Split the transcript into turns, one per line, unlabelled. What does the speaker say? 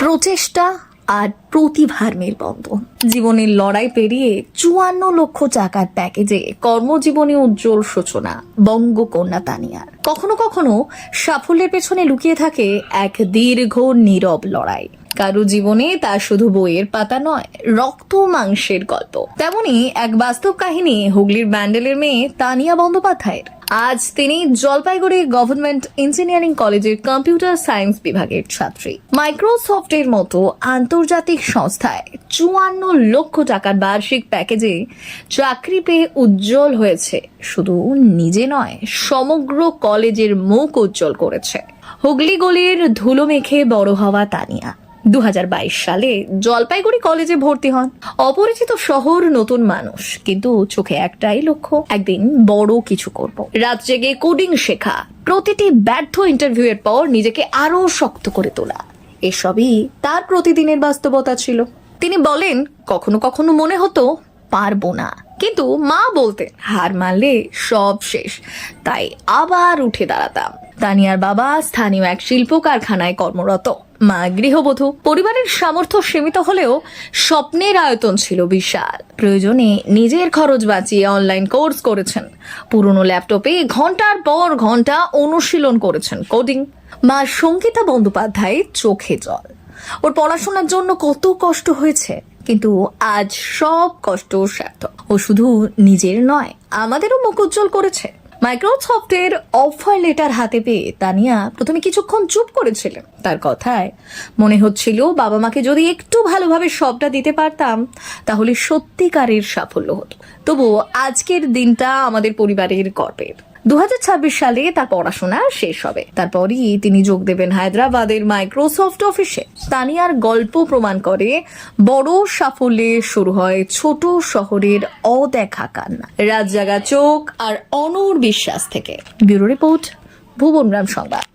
প্রচেষ্টা আর প্রতিভার মেলবন্ধন। জীবনের লড়াই পেরিয়ে 54 লক্ষ টাকার প্যাকেজে কর্মজীবনে উজ্জ্বল সূচনা বঙ্গকন্যা তানিয়ার। কখনো কখনো সাফল্যের পেছনে লুকিয়ে থাকে এক দীর্ঘ নীরব লড়াই। কারো জীবনে তা শুধু বইয়ের পাতা নয়, রক্ত মাংসের গল্প। তেমনি এক বাস্তব কাহিনী হুগলির ব্যান্ডেলের মেয়ে তানিয়া বন্দ্যোপাধ্যায়ের। আজ তিনি জলপাইগুড়ি গভর্নমেন্ট ইঞ্জিনিয়ারিং কলেজের কম্পিউটার সায়েন্স বিভাগের ছাত্রী। মাইক্রোসফটের মতো আন্তর্জাতিক সংস্থায় 54 লক্ষ টাকার বার্ষিক প্যাকেজে চাকরি পেয়ে উজ্জ্বল হয়েছে। শুধু নিজে নয়, সমগ্র কলেজের মুখ উজ্জ্বল করেছে। হুগলি গলির ধুলো মেখে বড় হওয়া তানিয়া 2022 সালে জলপাইগুড়ি কলেজে ভর্তি হন। অপরিচিত শহর, নতুন মানুষ, কিন্তু চোখে একটাই লক্ষ্য, একদিন বড় কিছু করব। রাত জেগে কোডিং শেখা, প্রতিটি ব্যর্থ ইন্টারভিউ এর পর নিজেকে আরো শক্ত করে তোলা, এসবই তার প্রতিদিনের বাস্তবতা ছিল। তিনি বলেন, কখনো কখনো মনে হতো পারবো না, কিন্তু মা বলতেন হার মানলে সব শেষ, তাই আবার উঠে দাঁড়াতাম। তানিয়ার বাবা স্থানীয় এক শিল্প কারখানায় কর্মরত, মা গৃহবধূ। পরিবারের সামর্থ্য সীমিত হলেও স্বপ্নের আয়তন ছিল বিশাল। প্রয়োজনে নিজের খরচ বাঁচিয়ে অনলাইন কোর্স করেছেন, পুরনো ল্যাপটপে ঘন্টার পর ঘন্টা অনুশীলন করেছেন কোডিং। মা সঙ্গীতা বন্দ্যোপাধ্যায় চোখে জল। ওর পড়াশোনার জন্য কত কষ্ট হয়েছে, কিন্তু আজ সব কষ্ট সার্থক। ও শুধু নিজের নয়, আমাদেরও মুখ উজ্জ্বল করেছে। মাইক্রোসফটের অফার লেটার হাতে পেয়ে তানিয়া প্রথমে কিছুক্ষণ চুপ করেছিলেন। তার কথায় মনে হচ্ছিল, বাবা মাকে যদি একটু ভালোভাবে সবটা দিতে পারতাম তাহলে সত্যিকারের সাফল্য হতো। তবুও আজকের দিনটা আমাদের পরিবারের গর্বের। 2026 সালে তার পড়াশোনা শেষ হবে, তারপরই তিনি যোগ দেবেন হায়দ্রাবাদের মাইক্রোসফট অফিসে। তানিয়ার গল্প প্রমাণ করে, বড় সাফল্যে শুরু হয় ছোট শহরের অদেখা কান্না, রাত জাগা চোখ আর অনড় বিশ্বাস থেকে। ব্যুরো রিপোর্ট, ভুবনগ্রাম সংবাদ।